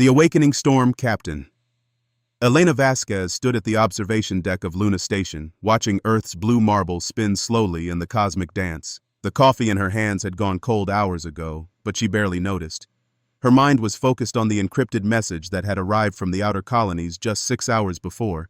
The Awakening Storm, Captain. Elena Vasquez stood at the observation deck of Luna Station, watching Earth's blue marble spin slowly in the cosmic dance. The coffee in her hands had gone cold hours ago, but she barely noticed. Her mind was focused on the encrypted message that had arrived from the outer colonies just 6 hours before.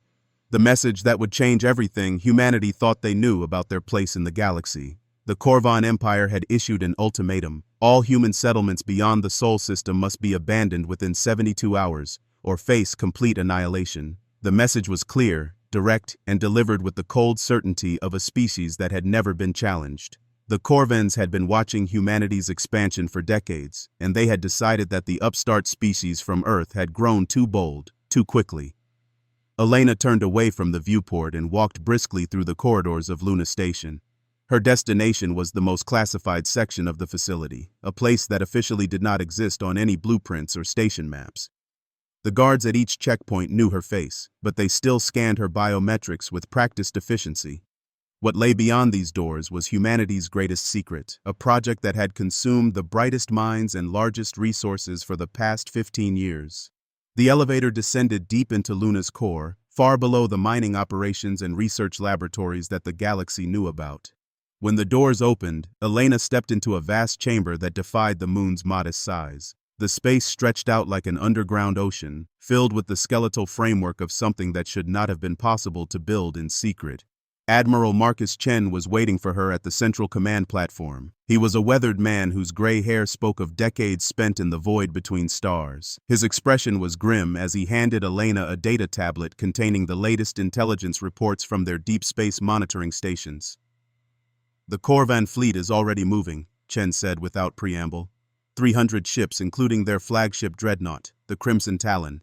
The message that would change everything humanity thought they knew about their place in the galaxy. The Corvan Empire had issued an ultimatum. All human settlements beyond the Sol system must be abandoned within 72 hours, or face complete annihilation. The message was clear, direct, and delivered with the cold certainty of a species that had never been challenged. The Corvans had been watching humanity's expansion for decades, and they had decided that the upstart species from Earth had grown too bold, too quickly. Elena turned away from the viewport and walked briskly through the corridors of Luna Station. Her destination was the most classified section of the facility, a place that officially did not exist on any blueprints or station maps. The guards at each checkpoint knew her face, but they still scanned her biometrics with practiced efficiency. What lay beyond these doors was humanity's greatest secret, a project that had consumed the brightest minds and largest resources for the past 15 years. The elevator descended deep into Luna's core, far below the mining operations and research laboratories that the galaxy knew about. When the doors opened, Elena stepped into a vast chamber that defied the moon's modest size. The space stretched out like an underground ocean, filled with the skeletal framework of something that should not have been possible to build in secret. Admiral Marcus Chen was waiting for her at the central command platform. He was a weathered man whose gray hair spoke of decades spent in the void between stars. His expression was grim as he handed Elena a data tablet containing the latest intelligence reports from their deep space monitoring stations. "The Corvan fleet is already moving," Chen said without preamble. 300 ships, including their flagship dreadnought, the Crimson Talon.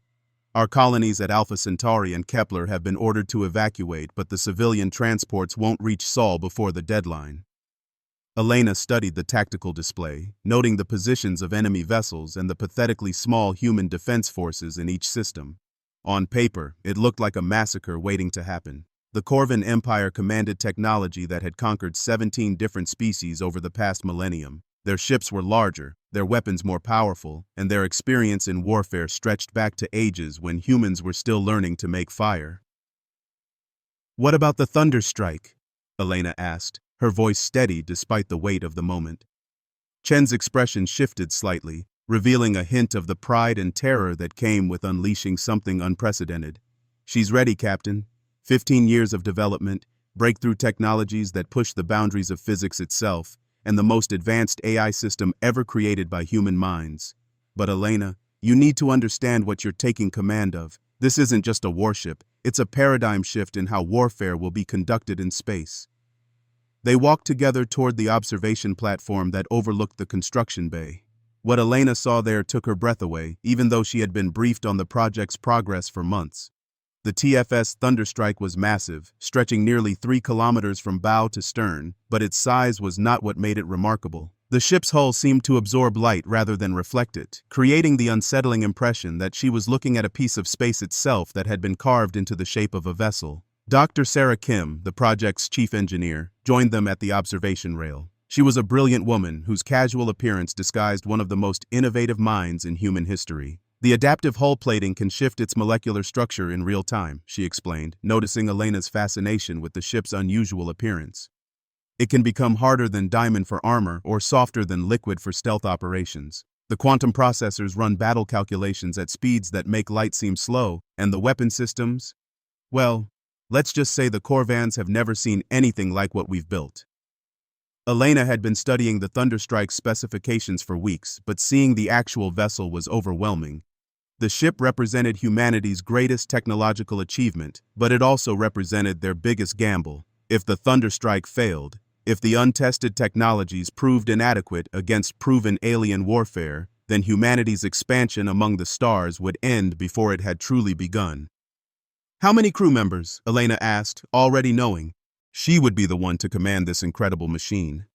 Our colonies at Alpha Centauri and Kepler have been ordered to evacuate, but the civilian transports won't reach Sol before the deadline. Elena studied the tactical display, noting the positions of enemy vessels and the pathetically small human defense forces in each system. On paper, it looked like a massacre waiting to happen. The Corvan Empire commanded technology that had conquered 17 different species over the past millennium. Their ships were larger, their weapons more powerful, and their experience in warfare stretched back to ages when humans were still learning to make fire. "What about the Thunderstrike?" Elena asked, her voice steady despite the weight of the moment. Chen's expression shifted slightly, revealing a hint of the pride and terror that came with unleashing something unprecedented. "She's ready, Captain. 15 years of development, breakthrough technologies that push the boundaries of physics itself, and the most advanced AI system ever created by human minds. But Elena, you need to understand what you're taking command of. This isn't just a warship, it's a paradigm shift in how warfare will be conducted in space." They walked together toward the observation platform that overlooked the construction bay. What Elena saw there took her breath away, even though she had been briefed on the project's progress for months. The TFS Thunderstrike was massive, stretching nearly 3 kilometers from bow to stern, but its size was not what made it remarkable. The ship's hull seemed to absorb light rather than reflect it, creating the unsettling impression that she was looking at a piece of space itself that had been carved into the shape of a vessel. Dr. Sarah Kim, the project's chief engineer, joined them at the observation rail. She was a brilliant woman whose casual appearance disguised one of the most innovative minds in human history. "The adaptive hull plating can shift its molecular structure in real time," she explained, noticing Elena's fascination with the ship's unusual appearance. "It can become harder than diamond for armor or softer than liquid for stealth operations. The quantum processors run battle calculations at speeds that make light seem slow, and the weapon systems? Well, let's just say the Corvans have never seen anything like what we've built." Elena had been studying the Thunderstrike's specifications for weeks, but seeing the actual vessel was overwhelming. The ship represented humanity's greatest technological achievement, but it also represented their biggest gamble. If the Thunderstrike failed, if the untested technologies proved inadequate against proven alien warfare, then humanity's expansion among the stars would end before it had truly begun. "How many crew members?" Elena asked, already knowing she would be the one to command this incredible machine.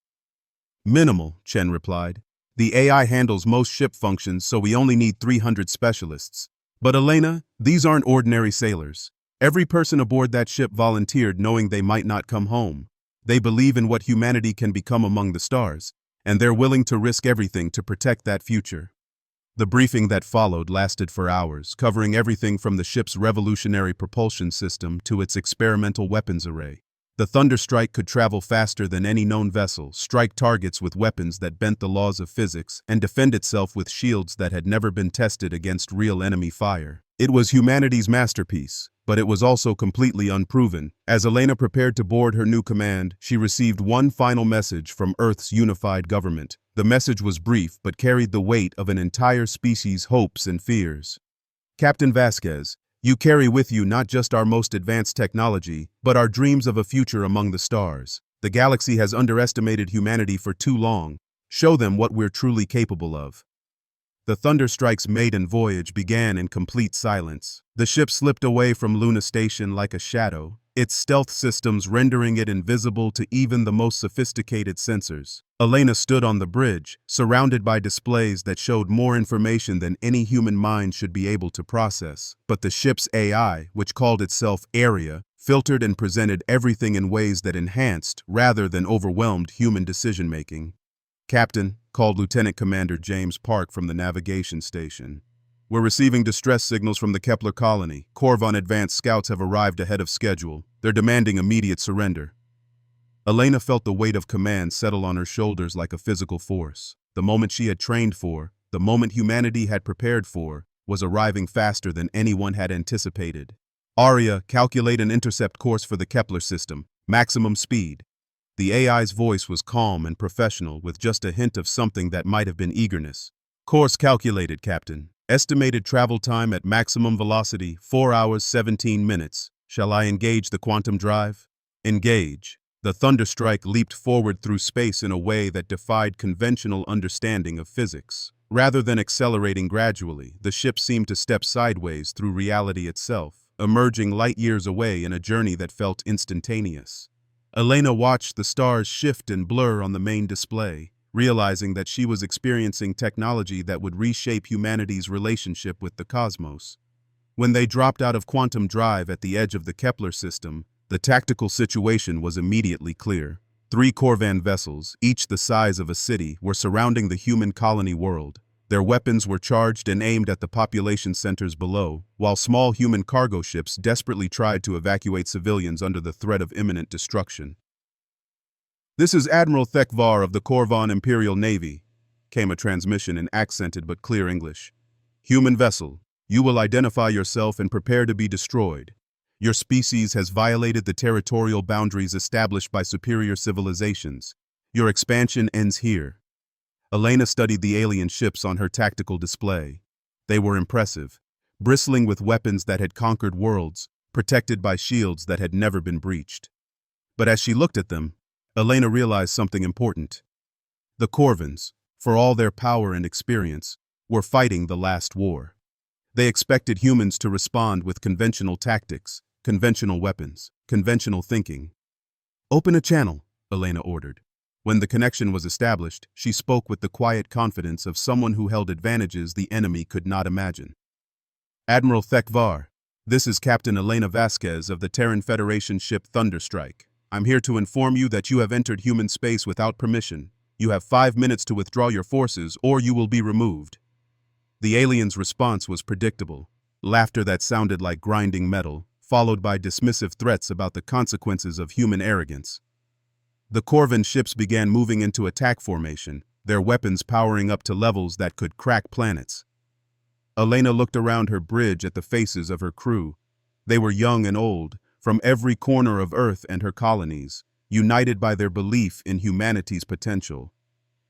"Minimal," Chen replied. "The AI handles most ship functions, so we only need 300 specialists. But Elena, these aren't ordinary sailors. Every person aboard that ship volunteered knowing they might not come home. They believe in what humanity can become among the stars, and they're willing to risk everything to protect that future." The briefing that followed lasted for hours, covering everything from the ship's revolutionary propulsion system to its experimental weapons array. The Thunderstrike could travel faster than any known vessel, strike targets with weapons that bent the laws of physics, and defend itself with shields that had never been tested against real enemy fire. It was humanity's masterpiece, but it was also completely unproven. As Elena prepared to board her new command, she received one final message from Earth's unified government. The message was brief but carried the weight of an entire species' hopes and fears. Captain Vasquez, you carry with you not just our most advanced technology, but our dreams of a future among the stars. The galaxy has underestimated humanity for too long. Show them what we're truly capable of. The Thunderstrike's maiden voyage began in complete silence. The ship slipped away from Luna Station like a shadow, its stealth systems rendering it invisible to even the most sophisticated sensors. Elena stood on the bridge, surrounded by displays that showed more information than any human mind should be able to process. But the ship's AI, which called itself Area, filtered and presented everything in ways that enhanced rather than overwhelmed human decision-making. "Captain," called Lieutenant Commander James Park from the navigation station. "We're receiving distress signals from the Kepler colony. Corvon advanced scouts have arrived ahead of schedule. They're demanding immediate surrender." Elena felt the weight of command settle on her shoulders like a physical force. The moment she had trained for, the moment humanity had prepared for, was arriving faster than anyone had anticipated. "Aria, calculate an intercept course for the Kepler system. Maximum speed." The AI's voice was calm and professional, with just a hint of something that might have been eagerness. "Course calculated, Captain. Estimated travel time at maximum velocity, 4 hours 17 minutes. Shall I engage the quantum drive?" "Engage." The Thunderstrike leaped forward through space in a way that defied conventional understanding of physics. Rather than accelerating gradually, the ship seemed to step sideways through reality itself, emerging light years away in a journey that felt instantaneous. Elena watched the stars shift and blur on the main display, realizing that she was experiencing technology that would reshape humanity's relationship with the cosmos. When they dropped out of quantum drive at the edge of the Kepler system, the tactical situation was immediately clear. 3 Corvan vessels, each the size of a city, were surrounding the human colony world. Their weapons were charged and aimed at the population centers below, while small human cargo ships desperately tried to evacuate civilians under the threat of imminent destruction. "This is Admiral Thekvar of the Corvan Imperial Navy," came a transmission in accented but clear English. "Human vessel, you will identify yourself and prepare to be destroyed. Your species has violated the territorial boundaries established by superior civilizations. Your expansion ends here." Elena studied the alien ships on her tactical display. They were impressive, bristling with weapons that had conquered worlds, protected by shields that had never been breached. But as she looked at them, Elena realized something important. The Corvans, for all their power and experience, were fighting the last war. They expected humans to respond with conventional tactics, conventional weapons, conventional thinking. "Open a channel," Elena ordered. When the connection was established, she spoke with the quiet confidence of someone who held advantages the enemy could not imagine. "Admiral Thekvar, this is Captain Elena Vasquez of the Terran Federation ship Thunderstrike. I'm here to inform you that you have entered human space without permission. You have 5 minutes to withdraw your forces, or you will be removed." The alien's response was predictable. Laughter that sounded like grinding metal, followed by dismissive threats about the consequences of human arrogance. The Corvan ships began moving into attack formation, their weapons powering up to levels that could crack planets. Elena looked around her bridge at the faces of her crew. They were young and old, from every corner of Earth and her colonies, united by their belief in humanity's potential.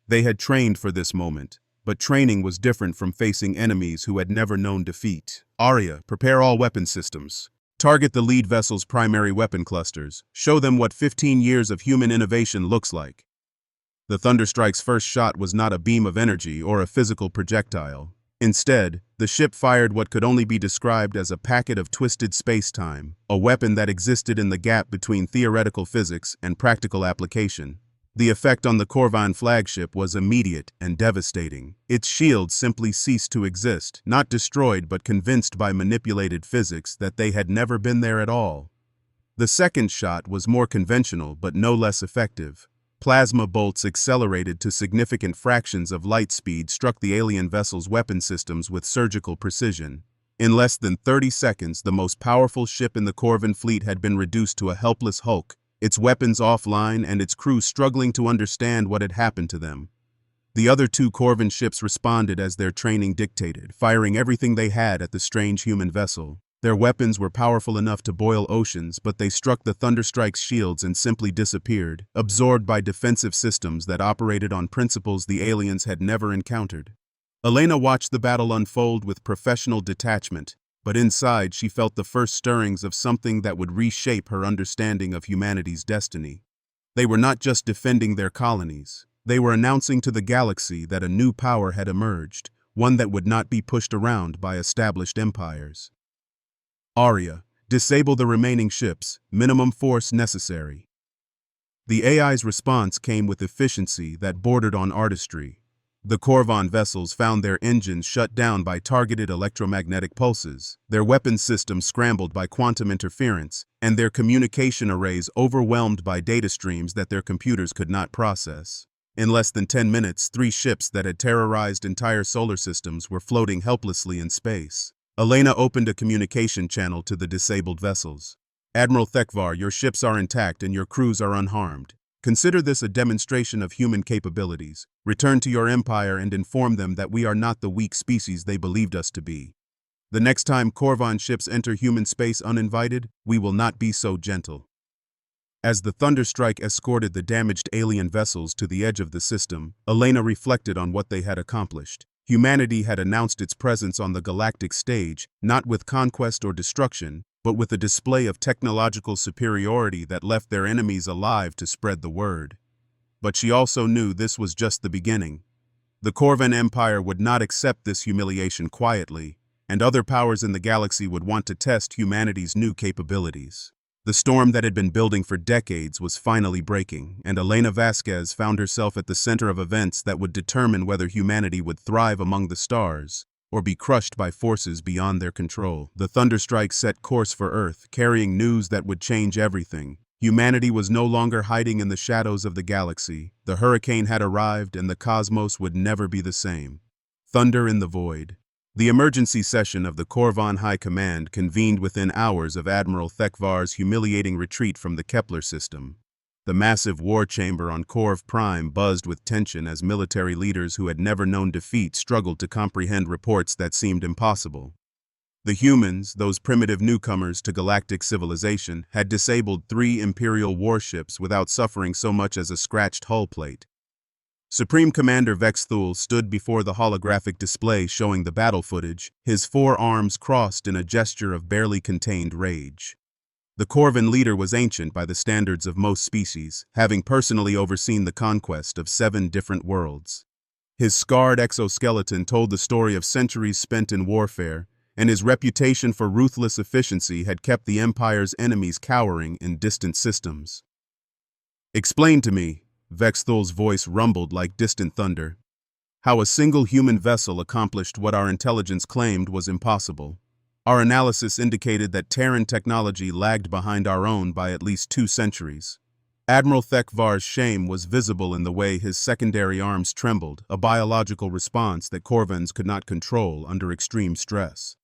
They had trained for this moment, but training was different from facing enemies who had never known defeat. "Aria, prepare all weapon systems. Target the lead vessel's primary weapon clusters. Show them what 15 years of human innovation looks like." The Thunderstrike's first shot was not a beam of energy or a physical projectile. Instead, the ship fired what could only be described as a packet of twisted space-time, a weapon that existed in the gap between theoretical physics and practical application. The effect on the Corvan flagship was immediate and devastating. Its shields simply ceased to exist, not destroyed but convinced by manipulated physics that they had never been there at all. The second shot was more conventional but no less effective. Plasma bolts accelerated to significant fractions of light speed struck the alien vessel's weapon systems with surgical precision. In less than 30 seconds, the most powerful ship in the Corvan fleet had been reduced to a helpless hulk, its weapons offline and its crew struggling to understand what had happened to them. The other two Corvan ships responded as their training dictated, firing everything they had at the strange human vessel. Their weapons were powerful enough to boil oceans, but they struck the Thunderstrike's shields and simply disappeared, absorbed by defensive systems that operated on principles the aliens had never encountered. Elena watched the battle unfold with professional detachment, but inside she felt the first stirrings of something that would reshape her understanding of humanity's destiny. They were not just defending their colonies. They were announcing to the galaxy that a new power had emerged, one that would not be pushed around by established empires. Aria, disable the remaining ships, minimum force necessary. The AI's response came with efficiency that bordered on artistry. The Corvan vessels found their engines shut down by targeted electromagnetic pulses, their weapons systems scrambled by quantum interference, and their communication arrays overwhelmed by data streams that their computers could not process. In less than 10 minutes, 3 ships that had terrorized entire solar systems were floating helplessly in space. Elena opened a communication channel to the disabled vessels. Admiral Thekvar, your ships are intact and your crews are unharmed. Consider this a demonstration of human capabilities. Return to your empire and inform them that we are not the weak species they believed us to be. The next time Corvan ships enter human space uninvited, we will not be so gentle. As the Thunderstrike escorted the damaged alien vessels to the edge of the system, Elena reflected on what they had accomplished. Humanity had announced its presence on the galactic stage, not with conquest or destruction, but with a display of technological superiority that left their enemies alive to spread the word. But she also knew this was just the beginning. The Corvan Empire would not accept this humiliation quietly, and other powers in the galaxy would want to test humanity's new capabilities. The storm that had been building for decades was finally breaking, and Elena Vasquez found herself at the center of events that would determine whether humanity would thrive among the stars or be crushed by forces beyond their control. The Thunderstrike set course for Earth, carrying news that would change everything. Humanity was no longer hiding in the shadows of the galaxy. The hurricane had arrived, and the cosmos would never be the same. Thunder in the void. The emergency session of the Corvan High Command convened within hours of Admiral Thekvar's humiliating retreat from the Kepler system. The massive war chamber on Corv Prime buzzed with tension as military leaders who had never known defeat struggled to comprehend reports that seemed impossible. The humans, those primitive newcomers to galactic civilization, had disabled 3 Imperial warships without suffering so much as a scratched hull plate. Supreme Commander Vex Thul stood before the holographic display showing the battle footage, his 4 arms crossed in a gesture of barely contained rage. The Corvan leader was ancient by the standards of most species, having personally overseen the conquest of 7 different worlds. His scarred exoskeleton told the story of centuries spent in warfare, and his reputation for ruthless efficiency had kept the Empire's enemies cowering in distant systems. "Explain to me," Vex Thul's voice rumbled like distant thunder, "how a single human vessel accomplished what our intelligence claimed was impossible. Our analysis indicated that Terran technology lagged behind our own by at least 2 centuries. Admiral Thekvar's shame was visible in the way his secondary arms trembled, a biological response that Corvans could not control under extreme stress.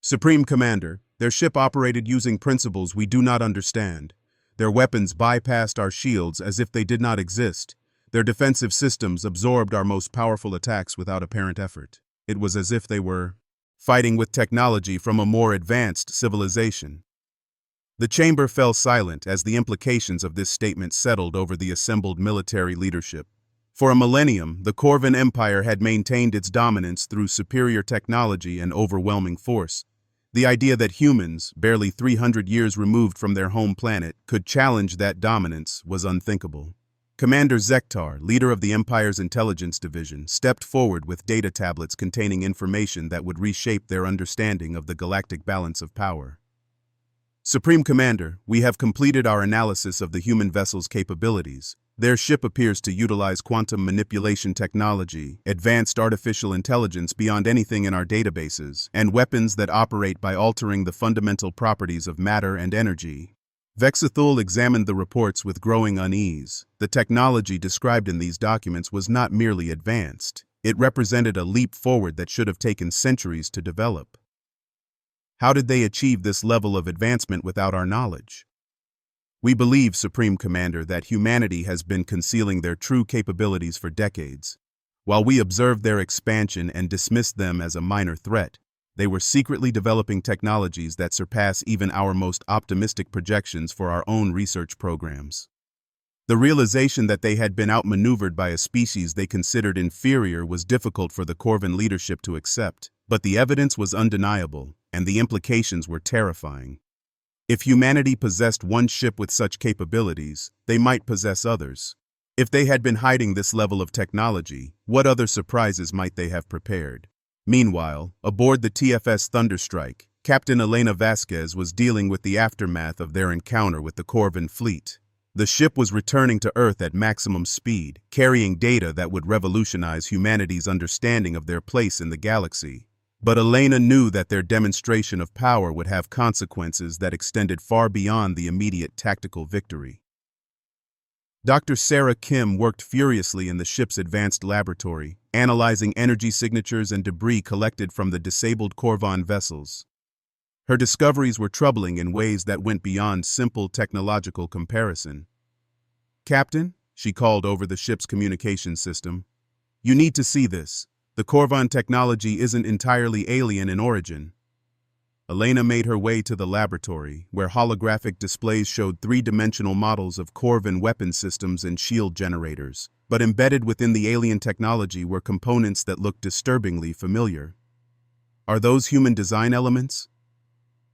"Supreme Commander, their ship operated using principles we do not understand. Their weapons bypassed our shields as if they did not exist. Their defensive systems absorbed our most powerful attacks without apparent effort. It was as if they were fighting with technology from a more advanced civilization." The chamber fell silent as the implications of this statement settled over the assembled military leadership. For a millennium, the Corvan Empire had maintained its dominance through superior technology and overwhelming force. The idea that humans, barely 300 years removed from their home planet, could challenge that dominance was unthinkable. Commander Zektar, leader of the Empire's intelligence division, stepped forward with data tablets containing information that would reshape their understanding of the galactic balance of power. "Supreme Commander, we have completed our analysis of the human vessel's capabilities. Their ship appears to utilize quantum manipulation technology, advanced artificial intelligence beyond anything in our databases, and weapons that operate by altering the fundamental properties of matter and energy. Vexithul examined the reports with growing unease. The technology described in these documents was not merely advanced. It represented a leap forward that should have taken centuries to develop. How did they achieve this level of advancement without our knowledge? We believe, Supreme Commander, that humanity has been concealing their true capabilities for decades. While we observed their expansion and dismissed them as a minor threat, they were secretly developing technologies that surpass even our most optimistic projections for our own research programs. The realization that they had been outmaneuvered by a species they considered inferior was difficult for the Corvan leadership to accept, but the evidence was undeniable, and the implications were terrifying. If humanity possessed one ship with such capabilities, they might possess others. If they had been hiding this level of technology, what other surprises might they have prepared? Meanwhile, aboard the TFS Thunderstrike, Captain Elena Vasquez was dealing with the aftermath of their encounter with the Corvan fleet. The ship was returning to Earth at maximum speed, carrying data that would revolutionize humanity's understanding of their place in the galaxy. But Elena knew that their demonstration of power would have consequences that extended far beyond the immediate tactical victory. Dr. Sarah Kim worked furiously in the ship's advanced laboratory, analyzing energy signatures and debris collected from the disabled Corvan vessels. Her discoveries were troubling in ways that went beyond simple technological comparison. "Captain," she called over the ship's communication system, "you need to see this. The Corvan technology isn't entirely alien in origin." Elena made her way to the laboratory, where holographic displays showed three-dimensional models of Corvan weapon systems and shield generators. But embedded within the alien technology were components that looked disturbingly familiar. "Are those human design elements?"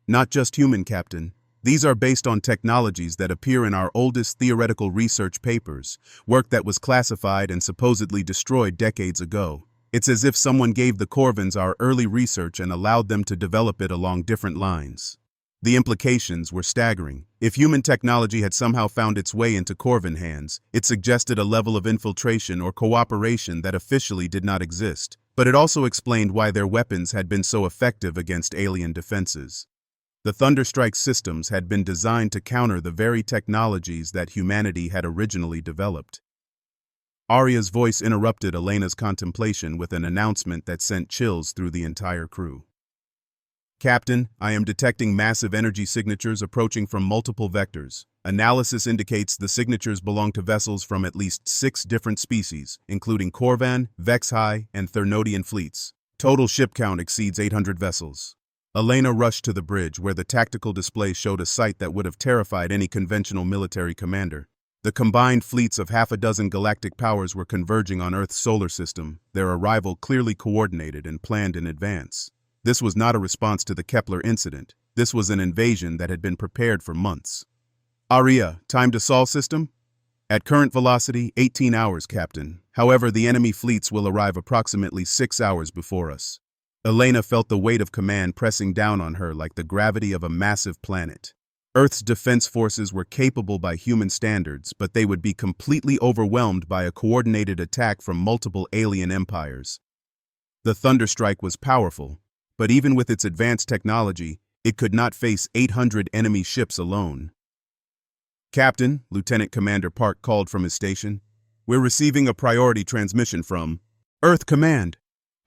"Not just human, Captain. These are based on technologies that appear in our oldest theoretical research papers, work that was classified and supposedly destroyed decades ago. It's as if someone gave the Corvans our early research and allowed them to develop it along different lines." The implications were staggering. If human technology had somehow found its way into Corvan hands, it suggested a level of infiltration or cooperation that officially did not exist, but it also explained why their weapons had been so effective against alien defenses. The Thunderstrike systems had been designed to counter the very technologies that humanity had originally developed. Arya's voice interrupted Elena's contemplation with an announcement that sent chills through the entire crew. "Captain, I am detecting massive energy signatures approaching from multiple vectors. Analysis indicates the signatures belong to vessels from at least 6 different species, including Corvan, Vexhi, and Thernodian fleets. Total ship count exceeds 800 vessels." Elena rushed to the bridge, where the tactical display showed a sight that would have terrified any conventional military commander. The combined fleets of half a dozen galactic powers were converging on Earth's solar system, their arrival clearly coordinated and planned in advance. This was not a response to the Kepler incident. This was an invasion that had been prepared for months. "Arya, time to Sol system?" "At current velocity, 18 hours, Captain. However, the enemy fleets will arrive approximately 6 hours before us." Elena felt the weight of command pressing down on her like the gravity of a massive planet. Earth's defense forces were capable by human standards, but they would be completely overwhelmed by a coordinated attack from multiple alien empires. The Thunderstrike was powerful, but even with its advanced technology, it could not face 800 enemy ships alone. "Captain," Lieutenant Commander Park called from his station, "we're receiving a priority transmission from Earth Command."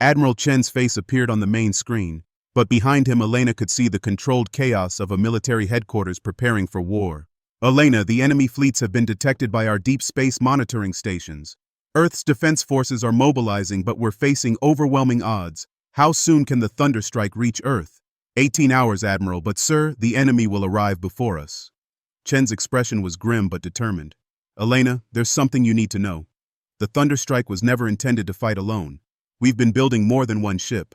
Admiral Chen's face appeared on the main screen, but behind him Elena could see the controlled chaos of a military headquarters preparing for war. "Elena, the enemy fleets have been detected by our deep space monitoring stations. Earth's defense forces are mobilizing, but we're facing overwhelming odds. How soon can the Thunderstrike reach Earth?" 18 hours, Admiral, but sir, the enemy will arrive before us." Chen's expression was grim but determined. "Elena, there's something you need to know. The Thunderstrike was never intended to fight alone. We've been building more than one ship."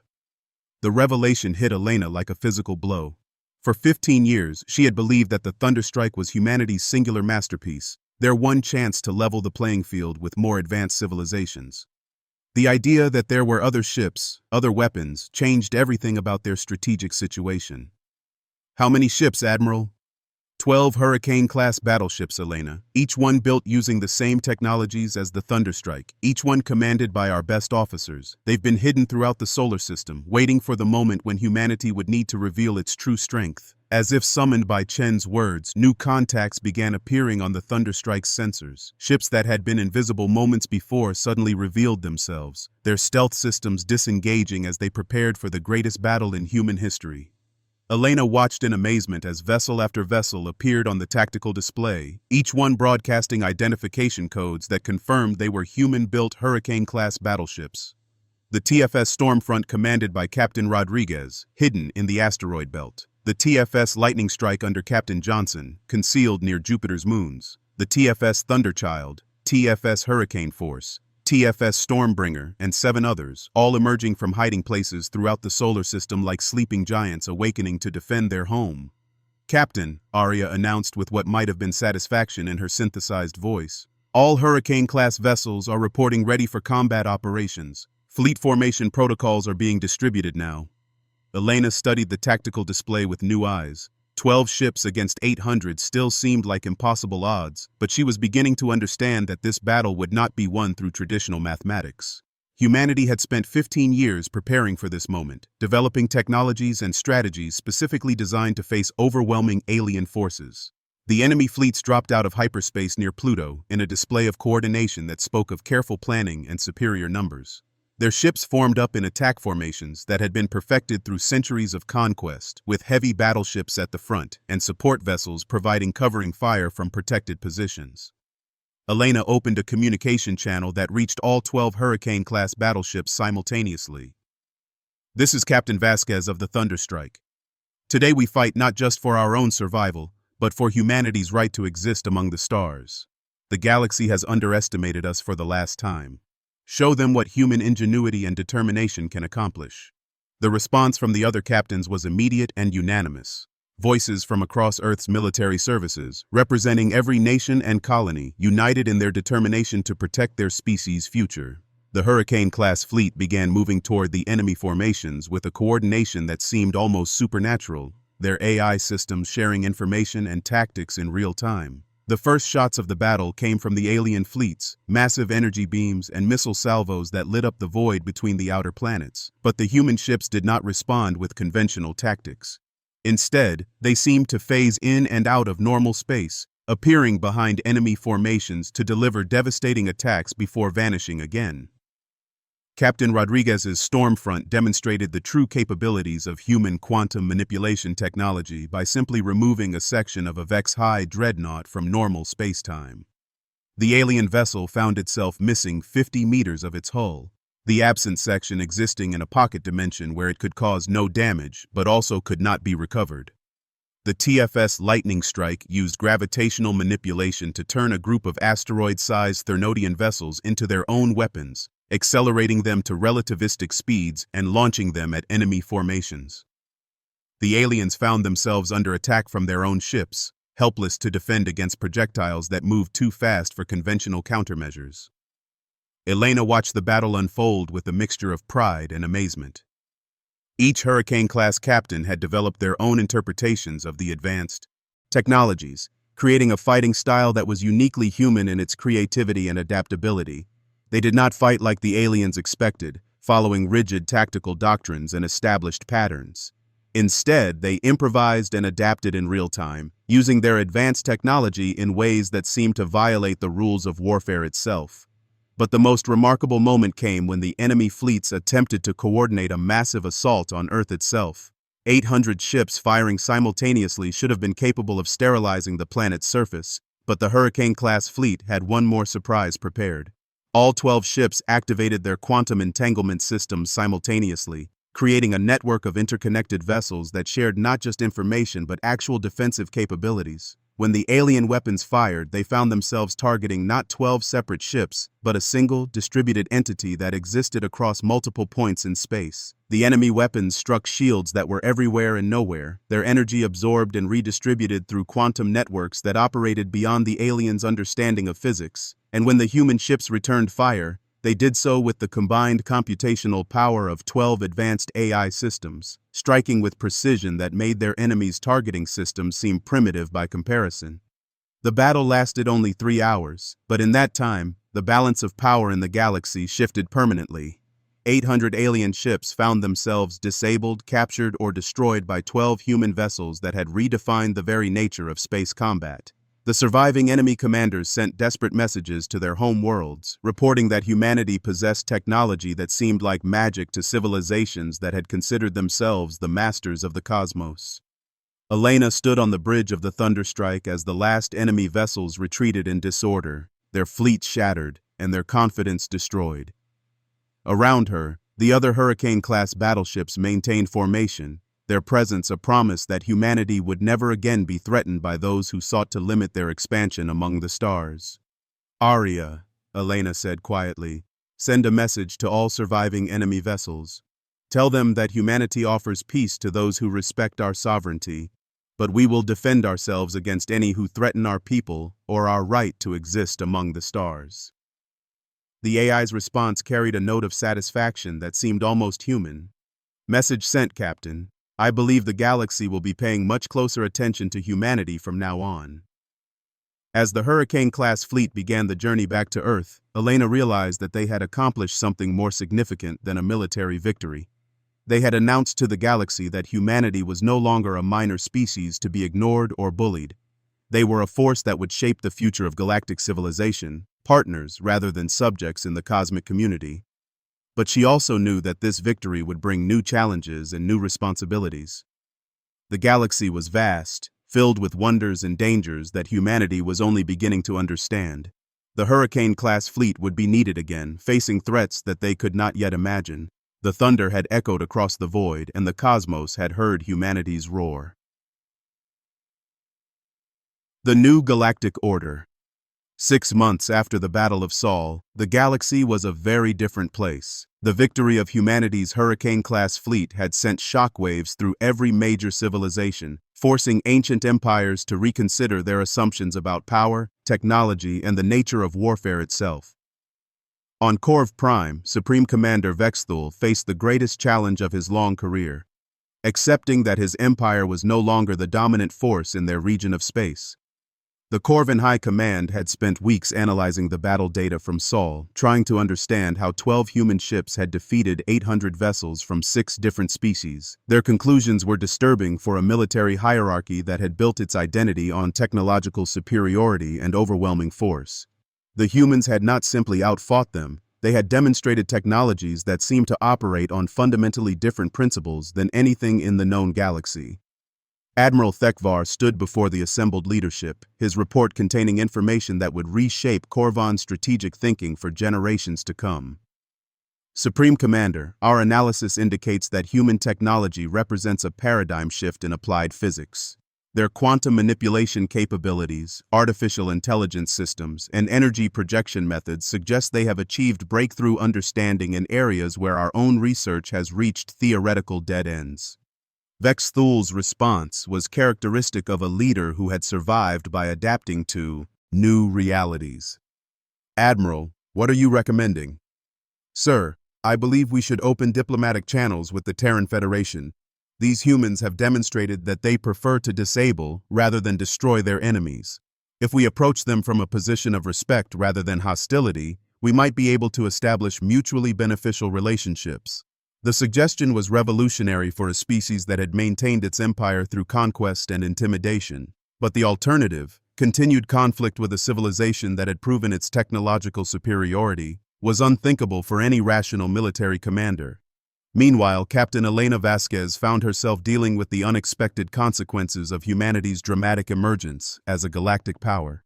The revelation hit Elena like a physical blow. For 15 years, she had believed that the Thunderstrike was humanity's singular masterpiece, their one chance to level the playing field with more advanced civilizations. The idea that there were other ships, other weapons, changed everything about their strategic situation. "How many ships, Admiral?" 12 Hurricane-class battleships, Elena, each one built using the same technologies as the Thunderstrike, each one commanded by our best officers. They've been hidden throughout the solar system, waiting for the moment when humanity would need to reveal its true strength. As if summoned by Chen's words, new contacts began appearing on the Thunderstrike's sensors. Ships that had been invisible moments before suddenly revealed themselves, their stealth systems disengaging as they prepared for the greatest battle in human history. Elena watched in amazement as vessel after vessel appeared on the tactical display, each one broadcasting identification codes that confirmed they were human-built Hurricane-class battleships. The TFS Stormfront commanded by Captain Rodriguez, hidden in the asteroid belt. The TFS Lightning Strike under Captain Johnson, concealed near Jupiter's moons. The TFS Thunderchild, TFS Hurricane Force, TFS Stormbringer, and 7 others, all emerging from hiding places throughout the solar system like sleeping giants awakening to defend their home. "Captain," Arya announced with what might have been satisfaction in her synthesized voice, "all Hurricane-class vessels are reporting ready for combat operations. Fleet formation protocols are being distributed now." Elena studied the tactical display with new eyes. 12 ships against 800 still seemed like impossible odds, but she was beginning to understand that this battle would not be won through traditional mathematics. Humanity had spent 15 years preparing for this moment, developing technologies and strategies specifically designed to face overwhelming alien forces. The enemy fleets dropped out of hyperspace near Pluto in a display of coordination that spoke of careful planning and superior numbers. Their ships formed up in attack formations that had been perfected through centuries of conquest, with heavy battleships at the front and support vessels providing covering fire from protected positions. Elena opened a communication channel that reached all 12 Hurricane-class battleships simultaneously. "This is Captain Vasquez of the Thunderstrike. Today we fight not just for our own survival, but for humanity's right to exist among the stars. The galaxy has underestimated us for the last time. Show them what human ingenuity and determination can accomplish." The response from the other captains was immediate and unanimous. Voices from across Earth's military services, representing every nation and colony, united in their determination to protect their species' future. The Hurricane-class fleet began moving toward the enemy formations with a coordination that seemed almost supernatural, their AI systems sharing information and tactics in real time. The first shots of the battle came from the alien fleets, massive energy beams and missile salvos that lit up the void between the outer planets. But the human ships did not respond with conventional tactics. Instead, they seemed to phase in and out of normal space, appearing behind enemy formations to deliver devastating attacks before vanishing again. Captain Rodriguez's Stormfront demonstrated the true capabilities of human quantum manipulation technology by simply removing a section of a Vex-High dreadnought from normal spacetime. The alien vessel found itself missing 50 meters of its hull, the absent section existing in a pocket dimension where it could cause no damage but also could not be recovered. The TFS Lightning Strike used gravitational manipulation to turn a group of asteroid-sized Thernodian vessels into their own weapons, accelerating them to relativistic speeds and launching them at enemy formations. The aliens found themselves under attack from their own ships, helpless to defend against projectiles that moved too fast for conventional countermeasures. Elena watched the battle unfold with a mixture of pride and amazement. Each Hurricane-class captain had developed their own interpretations of the advanced technologies, creating a fighting style that was uniquely human in its creativity and adaptability. They did not fight like the aliens expected, following rigid tactical doctrines and established patterns. Instead, they improvised and adapted in real time, using their advanced technology in ways that seemed to violate the rules of warfare itself. But the most remarkable moment came when the enemy fleets attempted to coordinate a massive assault on Earth itself. 800 ships firing simultaneously should have been capable of sterilizing the planet's surface, but the Hurricane-class fleet had one more surprise prepared. All 12 ships activated their quantum entanglement systems simultaneously, creating a network of interconnected vessels that shared not just information but actual defensive capabilities. When the alien weapons fired, they found themselves targeting not 12 separate ships, but a single, distributed entity that existed across multiple points in space. The enemy weapons struck shields that were everywhere and nowhere, their energy absorbed and redistributed through quantum networks that operated beyond the aliens' understanding of physics. And when the human ships returned fire, they did so with the combined computational power of 12 advanced AI systems, striking with precision that made their enemies' targeting systems seem primitive by comparison. The battle lasted only 3 hours, but in that time, the balance of power in the galaxy shifted permanently. 800 alien ships found themselves disabled, captured, or destroyed by 12 human vessels that had redefined the very nature of space combat. The surviving enemy commanders sent desperate messages to their home worlds, reporting that humanity possessed technology that seemed like magic to civilizations that had considered themselves the masters of the cosmos. Elena stood on the bridge of the Thunderstrike as the last enemy vessels retreated in disorder, their fleet shattered, and their confidence destroyed. Around her, the other Hurricane-class battleships maintained formation, their presence a promise that humanity would never again be threatened by those who sought to limit their expansion among the stars. "Arya," Elena said quietly, "send a message to all surviving enemy vessels. Tell them that humanity offers peace to those who respect our sovereignty, but we will defend ourselves against any who threaten our people or our right to exist among the stars." The AI's response carried a note of satisfaction that seemed almost human. "Message sent, Captain. I believe the galaxy will be paying much closer attention to humanity from now on." As the Hurricane-class fleet began the journey back to Earth, Elena realized that they had accomplished something more significant than a military victory. They had announced to the galaxy that humanity was no longer a minor species to be ignored or bullied. They were a force that would shape the future of galactic civilization, partners rather than subjects in the cosmic community. But she also knew that this victory would bring new challenges and new responsibilities. The galaxy was vast, filled with wonders and dangers that humanity was only beginning to understand. The Hurricane-class fleet would be needed again, facing threats that they could not yet imagine. The thunder had echoed across the void, and the cosmos had heard humanity's roar. The New Galactic Order. 6 months after the Battle of Sol, the galaxy was a very different place. The victory of humanity's Hurricane-class fleet had sent shockwaves through every major civilization, forcing ancient empires to reconsider their assumptions about power, technology, and the nature of warfare itself. On Corv Prime, Supreme Commander Vexthul faced the greatest challenge of his long career, accepting that his empire was no longer the dominant force in their region of space. The Corvan High Command had spent weeks analyzing the battle data from Sol, trying to understand how 12 human ships had defeated 800 vessels from 6 different species. Their conclusions were disturbing for a military hierarchy that had built its identity on technological superiority and overwhelming force. The humans had not simply outfought them, they had demonstrated technologies that seemed to operate on fundamentally different principles than anything in the known galaxy. Admiral Thekvar stood before the assembled leadership, his report containing information that would reshape Corvan's strategic thinking for generations to come. "Supreme Commander, our analysis indicates that human technology represents a paradigm shift in applied physics. Their quantum manipulation capabilities, artificial intelligence systems, and energy projection methods suggest they have achieved breakthrough understanding in areas where our own research has reached theoretical dead ends." Vexthul's response was characteristic of a leader who had survived by adapting to new realities. "Admiral, what are you recommending?" "Sir, I believe we should open diplomatic channels with the Terran Federation. These humans have demonstrated that they prefer to disable rather than destroy their enemies. If we approach them from a position of respect rather than hostility, we might be able to establish mutually beneficial relationships." The suggestion was revolutionary for a species that had maintained its empire through conquest and intimidation. But the alternative, continued conflict with a civilization that had proven its technological superiority, was unthinkable for any rational military commander. Meanwhile, Captain Elena Vasquez found herself dealing with the unexpected consequences of humanity's dramatic emergence as a galactic power.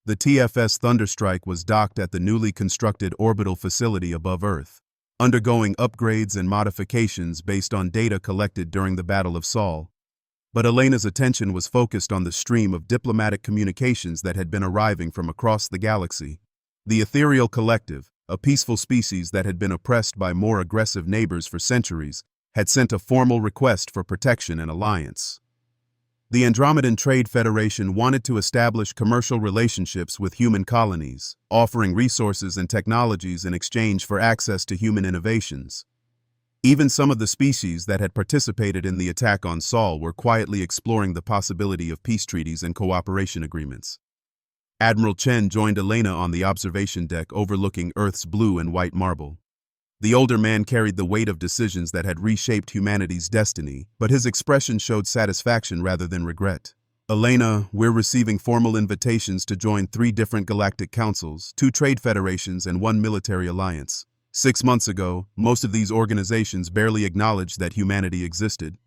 The TFS Thunderstrike was docked at the newly constructed orbital facility above Earth, undergoing upgrades and modifications based on data collected during the Battle of Sol. But Elena's attention was focused on the stream of diplomatic communications that had been arriving from across the galaxy. The Ethereal Collective, a peaceful species that had been oppressed by more aggressive neighbors for centuries, had sent a formal request for protection and alliance. The Andromedan Trade Federation wanted to establish commercial relationships with human colonies, offering resources and technologies in exchange for access to human innovations. Even some of the species that had participated in the attack on Sol were quietly exploring the possibility of peace treaties and cooperation agreements. Admiral Chen joined Elena on the observation deck overlooking Earth's blue and white marble. The older man carried the weight of decisions that had reshaped humanity's destiny, but his expression showed satisfaction rather than regret. Elena, we're receiving formal invitations to join 3 different galactic councils, 2 trade federations, and 1 military alliance. 6 months ago, most of these organizations barely acknowledged that humanity existed.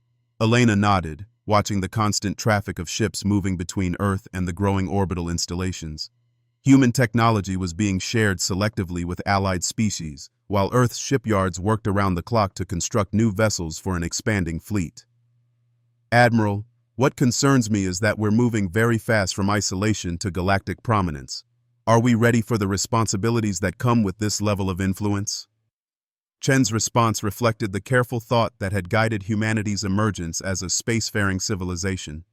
Elena nodded, watching the constant traffic of ships moving between Earth and the growing orbital installations. Human technology was being shared selectively with allied species, while Earth's shipyards worked around the clock to construct new vessels for an expanding fleet. Admiral, what concerns me is that we're moving very fast from isolation to galactic prominence. Are we ready for the responsibilities that come with this level of influence? Chen's response reflected the careful thought that had guided humanity's emergence as a spacefaring civilization.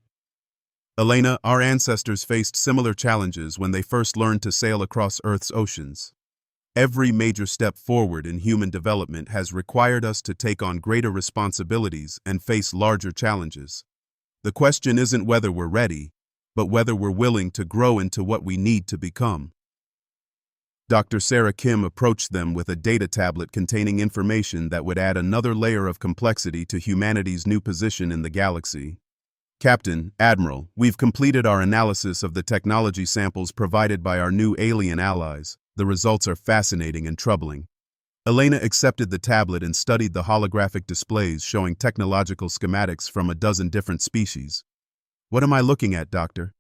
Elena, our ancestors faced similar challenges when they first learned to sail across Earth's oceans. Every major step forward in human development has required us to take on greater responsibilities and face larger challenges. The question isn't whether we're ready, but whether we're willing to grow into what we need to become. Dr. Sarah Kim approached them with a data tablet containing information that would add another layer of complexity to humanity's new position in the galaxy. Captain, Admiral, we've completed our analysis of the technology samples provided by our new alien allies. The results are fascinating and troubling. Elena accepted the tablet and studied the holographic displays showing technological schematics from a dozen different species. What am I looking at, Doctor?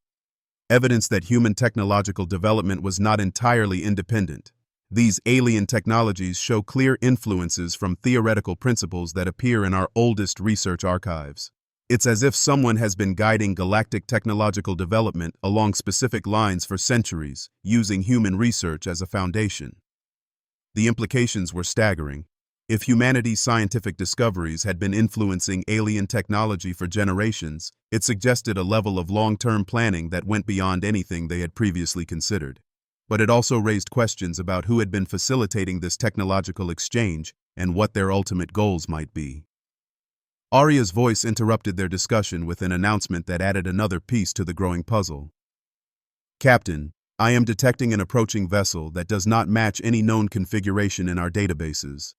Evidence that human technological development was not entirely independent. These alien technologies show clear influences from theoretical principles that appear in our oldest research archives. It's as if someone has been guiding galactic technological development along specific lines for centuries, using human research as a foundation. The implications were staggering. If humanity's scientific discoveries had been influencing alien technology for generations, it suggested a level of long-term planning that went beyond anything they had previously considered. But it also raised questions about who had been facilitating this technological exchange and what their ultimate goals might be. Arya's voice interrupted their discussion with an announcement that added another piece to the growing puzzle. Captain, I am detecting an approaching vessel that does not match any known configuration in our databases.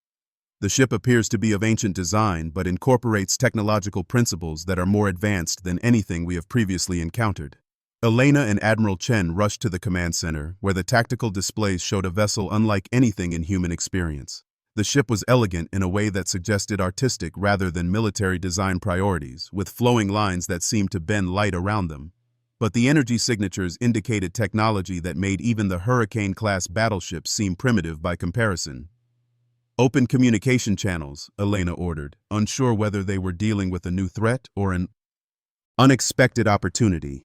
The ship appears to be of ancient design but incorporates technological principles that are more advanced than anything we have previously encountered. Elena and Admiral Chen rushed to the command center, where the tactical displays showed a vessel unlike anything in human experience. The ship was elegant in a way that suggested artistic rather than military design priorities, with flowing lines that seemed to bend light around them. But the energy signatures indicated technology that made even the Hurricane-class battleships seem primitive by comparison. Open communication channels, Elena ordered, unsure whether they were dealing with a new threat or an unexpected opportunity.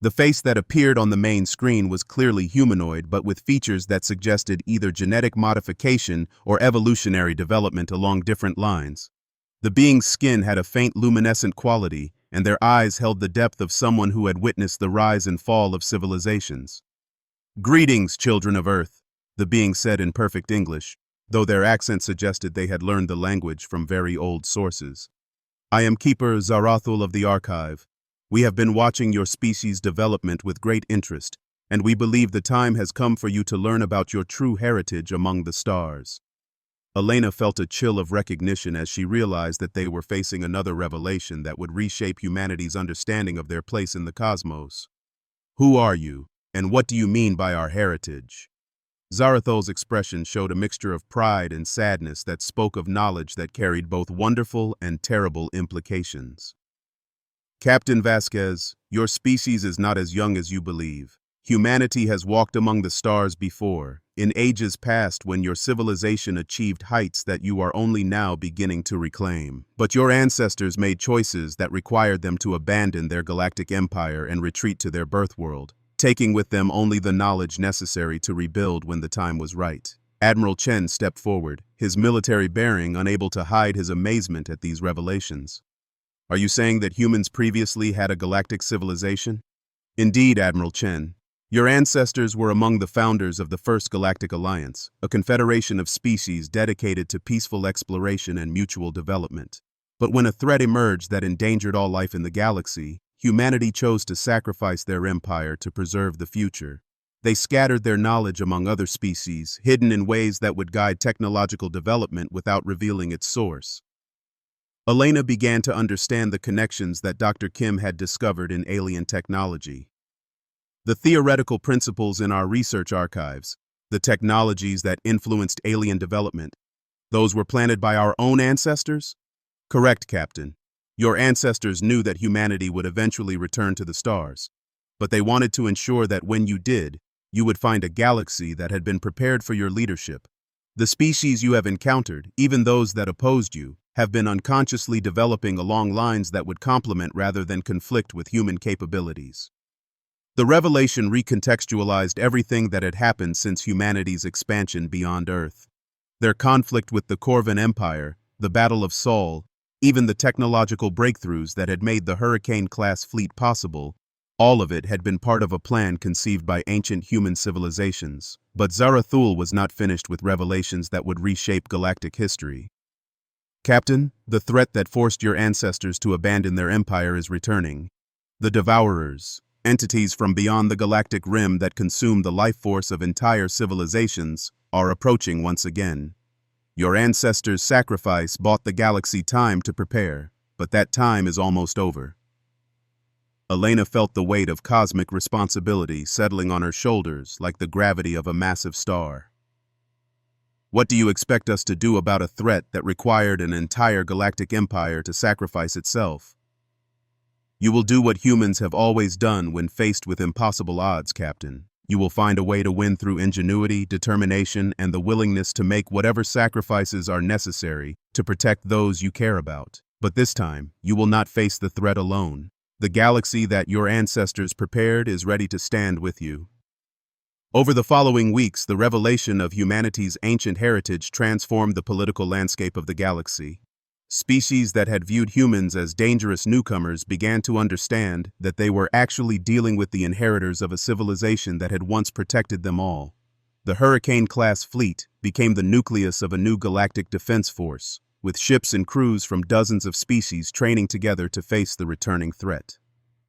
The face that appeared on the main screen was clearly humanoid, but with features that suggested either genetic modification or evolutionary development along different lines. The being's skin had a faint luminescent quality, and their eyes held the depth of someone who had witnessed the rise and fall of civilizations. "Greetings, children of Earth," the being said in perfect English, though their accent suggested they had learned the language from very old sources. "I am Keeper Zarathul of the Archive. We have been watching your species' development with great interest, and we believe the time has come for you to learn about your true heritage among the stars." Elena felt a chill of recognition as she realized that they were facing another revelation that would reshape humanity's understanding of their place in the cosmos. "Who are you, and what do you mean by our heritage?" Zarathul's expression showed a mixture of pride and sadness that spoke of knowledge that carried both wonderful and terrible implications. "Captain Vasquez, your species is not as young as you believe. Humanity has walked among the stars before, in ages past when your civilization achieved heights that you are only now beginning to reclaim. But your ancestors made choices that required them to abandon their galactic empire and retreat to their birth world, taking with them only the knowledge necessary to rebuild when the time was right." Admiral Chen stepped forward, his military bearing unable to hide his amazement at these revelations. "Are you saying that humans previously had a galactic civilization?" "Indeed, Admiral Chen. Your ancestors were among the founders of the First Galactic Alliance, a confederation of species dedicated to peaceful exploration and mutual development. But when a threat emerged that endangered all life in the galaxy, humanity chose to sacrifice their empire to preserve the future. They scattered their knowledge among other species, hidden in ways that would guide technological development without revealing its source. Elena began to understand the connections that Dr. Kim had discovered in alien technology. The theoretical principles in our research archives, the technologies that influenced alien development, those were planted by our own ancestors? Correct, Captain. Your ancestors knew that humanity would eventually return to the stars, but they wanted to ensure that when you did, you would find a galaxy that had been prepared for your leadership. The species you have encountered, even those that opposed you, have been unconsciously developing along lines that would complement rather than conflict with human capabilities. The revelation recontextualized everything that had happened since humanity's expansion beyond Earth. Their conflict with the Corvan Empire, the Battle of Sol, even the technological breakthroughs that had made the Hurricane-class fleet possible, all of it had been part of a plan conceived by ancient human civilizations. But Zarathul was not finished with revelations that would reshape galactic history. Captain, the threat that forced your ancestors to abandon their empire is returning. The Devourers, entities from beyond the galactic rim that consume the life force of entire civilizations, are approaching once again. Your ancestors' sacrifice bought the galaxy time to prepare, but that time is almost over. Elena felt the weight of cosmic responsibility settling on her shoulders like the gravity of a massive star. What do you expect us to do about a threat that required an entire galactic empire to sacrifice itself? You will do what humans have always done when faced with impossible odds, Captain. You will find a way to win through ingenuity, determination, and the willingness to make whatever sacrifices are necessary to protect those you care about. But this time, you will not face the threat alone. The galaxy that your ancestors prepared is ready to stand with you. Over the following weeks, the revelation of humanity's ancient heritage transformed the political landscape of the galaxy. Species that had viewed humans as dangerous newcomers began to understand that they were actually dealing with the inheritors of a civilization that had once protected them all. The Hurricane-class fleet became the nucleus of a new galactic defense force, with ships and crews from dozens of species training together to face the returning threat.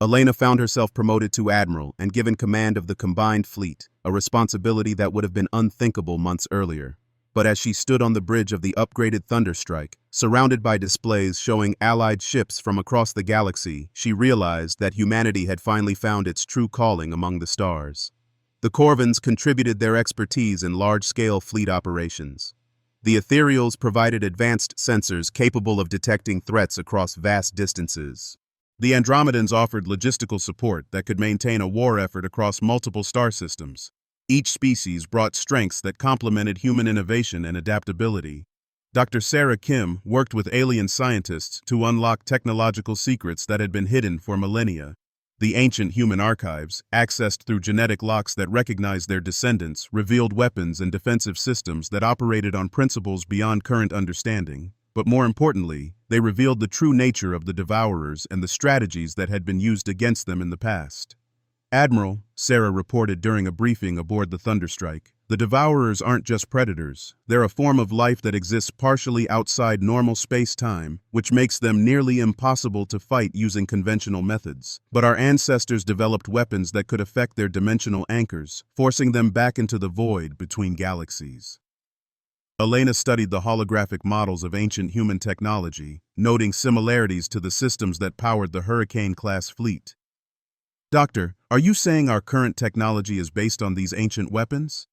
Elena found herself promoted to admiral and given command of the combined fleet, a responsibility that would have been unthinkable months earlier. But as she stood on the bridge of the upgraded Thunderstrike, surrounded by displays showing allied ships from across the galaxy, she realized that humanity had finally found its true calling among the stars. The Corvans contributed their expertise in large-scale fleet operations. The Ethereals provided advanced sensors capable of detecting threats across vast distances. The Andromedans offered logistical support that could maintain a war effort across multiple star systems. Each species brought strengths that complemented human innovation and adaptability. Dr. Sarah Kim worked with alien scientists to unlock technological secrets that had been hidden for millennia. The ancient human archives, accessed through genetic locks that recognized their descendants, revealed weapons and defensive systems that operated on principles beyond current understanding. But more importantly, they revealed the true nature of the Devourers and the strategies that had been used against them in the past. Admiral, Sarah reported during a briefing aboard the Thunderstrike, the Devourers aren't just predators. They're a form of life that exists partially outside normal space-time, which makes them nearly impossible to fight using conventional methods. But our ancestors developed weapons that could affect their dimensional anchors, forcing them back into the void between galaxies. Elena studied the holographic models of ancient human technology, noting similarities to the systems that powered the Hurricane-class fleet. Doctor, are you saying our current technology is based on these ancient weapons?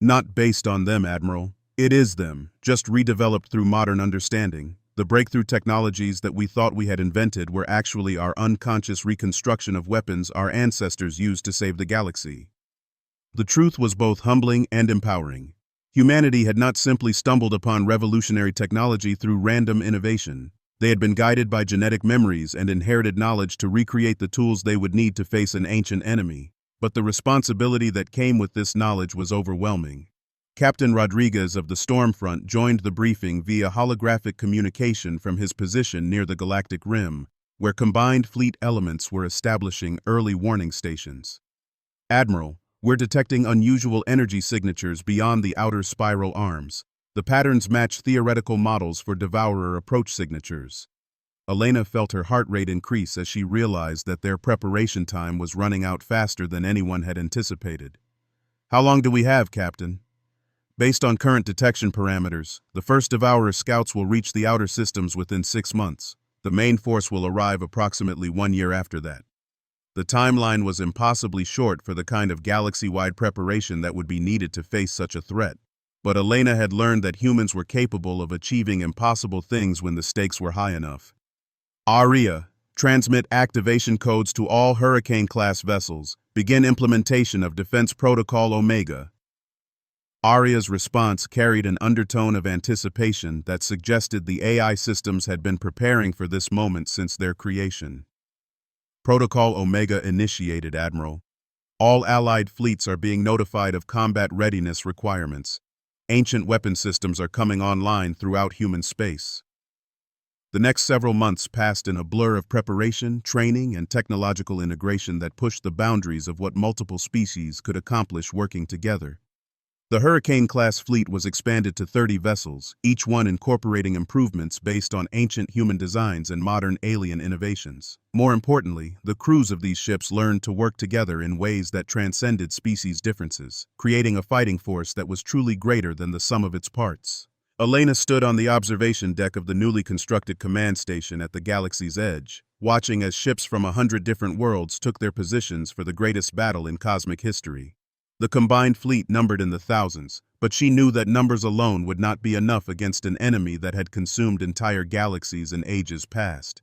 Not based on them, Admiral. It is them, just redeveloped through modern understanding. The breakthrough technologies that we thought we had invented were actually our unconscious reconstruction of weapons our ancestors used to save the galaxy. The truth was both humbling and empowering. Humanity had not simply stumbled upon revolutionary technology through random innovation. They had been guided by genetic memories and inherited knowledge to recreate the tools they would need to face an ancient enemy. But the responsibility that came with this knowledge was overwhelming. Captain Rodriguez of the Stormfront joined the briefing via holographic communication from his position near the galactic rim, where combined fleet elements were establishing early warning stations. Admiral, we're detecting unusual energy signatures beyond the outer spiral arms. The patterns match theoretical models for Devourer approach signatures. Elena felt her heart rate increase as she realized that their preparation time was running out faster than anyone had anticipated. How long do we have, Captain? Based on current detection parameters, the first Devourer scouts will reach the outer systems within 6 months. The main force will arrive approximately 1 year after that. The timeline was impossibly short for the kind of galaxy-wide preparation that would be needed to face such a threat. But Elena had learned that humans were capable of achieving impossible things when the stakes were high enough. Aria, transmit activation codes to all Hurricane-class vessels. Begin implementation of Defense Protocol Omega. Aria's response carried an undertone of anticipation that suggested the AI systems had been preparing for this moment since their creation. Protocol Omega initiated, Admiral. All Allied fleets are being notified of combat readiness requirements. Ancient weapon systems are coming online throughout human space. The next several months passed in a blur of preparation, training, and technological integration that pushed the boundaries of what multiple species could accomplish working together. The Hurricane-class fleet was expanded to 30 vessels, each one incorporating improvements based on ancient human designs and modern alien innovations. More importantly, the crews of these ships learned to work together in ways that transcended species differences, creating a fighting force that was truly greater than the sum of its parts. Elena stood on the observation deck of the newly constructed command station at the galaxy's edge, watching as ships from 100 different worlds took their positions for the greatest battle in cosmic history. The combined fleet numbered in the thousands, but she knew that numbers alone would not be enough against an enemy that had consumed entire galaxies in ages past.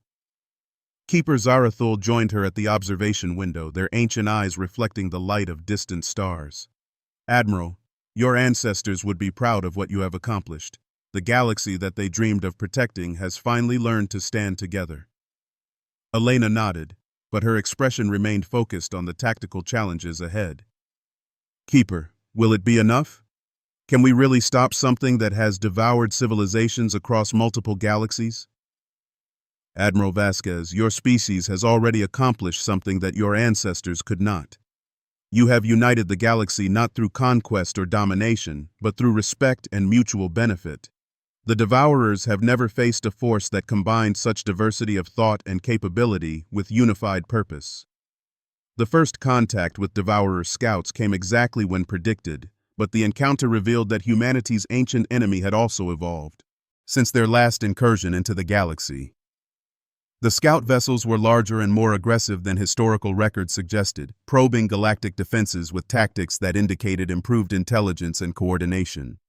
Keeper Zarathul joined her at the observation window, their ancient eyes reflecting the light of distant stars. Admiral, your ancestors would be proud of what you have accomplished. The galaxy that they dreamed of protecting has finally learned to stand together. Elena nodded, but her expression remained focused on the tactical challenges ahead. Keeper, will it be enough? Can we really stop something that has devoured civilizations across multiple galaxies? Admiral Vasquez, your species has already accomplished something that your ancestors could not. You have united the galaxy not through conquest or domination, but through respect and mutual benefit. The Devourers have never faced a force that combined such diversity of thought and capability with unified purpose. The first contact with Devourer scouts came exactly when predicted, but the encounter revealed that humanity's ancient enemy had also evolved since their last incursion into the galaxy. The scout vessels were larger and more aggressive than historical records suggested, probing galactic defenses with tactics that indicated improved intelligence and coordination.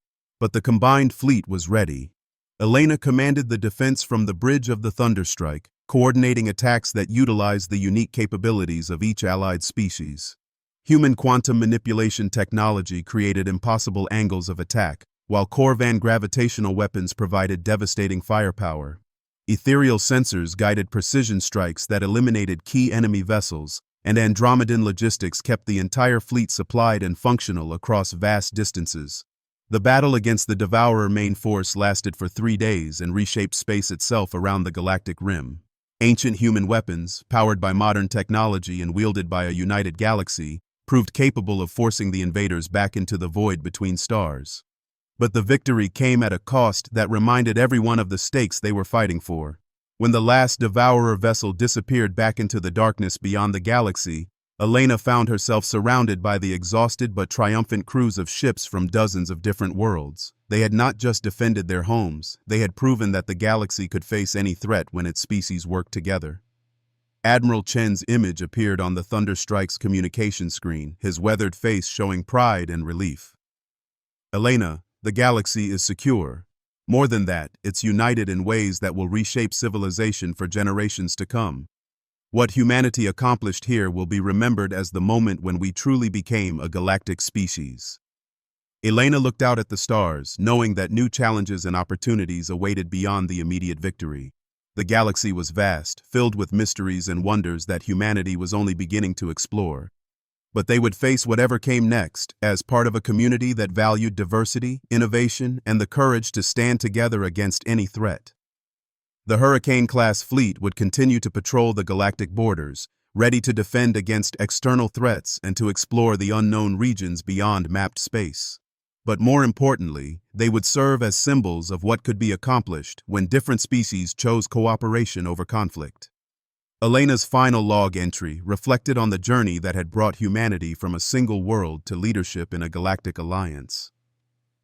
But the combined fleet was ready. Elena commanded the defense from the bridge of the Thunderstrike, coordinating attacks that utilized the unique capabilities of each allied species. Human quantum manipulation technology created impossible angles of attack, while Corvan gravitational weapons provided devastating firepower. Ethereal sensors guided precision strikes that eliminated key enemy vessels, and Andromedan logistics kept the entire fleet supplied and functional across vast distances. The battle against the Devourer main force lasted for 3 days and reshaped space itself around the galactic rim. Ancient human weapons, powered by modern technology and wielded by a united galaxy, proved capable of forcing the invaders back into the void between stars. But the victory came at a cost that reminded everyone of the stakes they were fighting for. When the last Devourer vessel disappeared back into the darkness beyond the galaxy, Elena found herself surrounded by the exhausted but triumphant crews of ships from dozens of different worlds. They had not just defended their homes, they had proven that the galaxy could face any threat when its species worked together. Admiral Chen's image appeared on the Thunderstrike's communication screen, his weathered face showing pride and relief. Elena, the galaxy is secure. More than that, it's united in ways that will reshape civilization for generations to come. What humanity accomplished here will be remembered as the moment when we truly became a galactic species. Elena looked out at the stars, knowing that new challenges and opportunities awaited beyond the immediate victory. The galaxy was vast, filled with mysteries and wonders that humanity was only beginning to explore. But they would face whatever came next, as part of a community that valued diversity, innovation, and the courage to stand together against any threat. The Hurricane-class fleet would continue to patrol the galactic borders, ready to defend against external threats and to explore the unknown regions beyond mapped space. But more importantly, they would serve as symbols of what could be accomplished when different species chose cooperation over conflict. Elena's final log entry reflected on the journey that had brought humanity from a single world to leadership in a galactic alliance.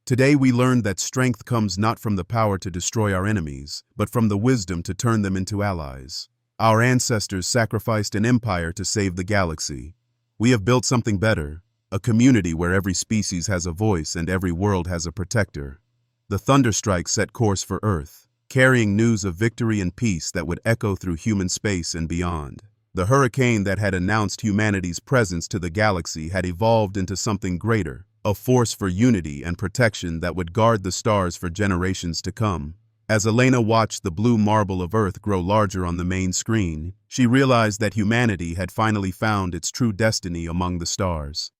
Today we learned that strength comes not from the power to destroy our enemies, but from the wisdom to turn them into allies. Our ancestors sacrificed an empire to save the galaxy. We have built something better, a community where every species has a voice and every world has a protector. The thunderstrike set course for Earth, carrying news of victory and peace that would echo through human space and beyond. The hurricane that had announced humanity's presence to the galaxy had evolved into something greater, a force for unity and protection that would guard the stars for generations to come. As Elena watched the blue marble of Earth grow larger on the main screen, she realized that humanity had finally found its true destiny among the stars.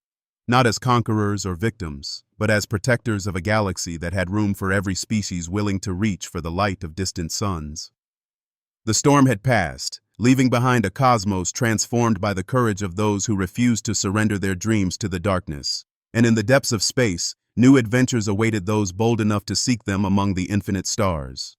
Not as conquerors or victims, but as protectors of a galaxy that had room for every species willing to reach for the light of distant suns. The storm had passed, leaving behind a cosmos transformed by the courage of those who refused to surrender their dreams to the darkness. And in the depths of space, new adventures awaited those bold enough to seek them among the infinite stars.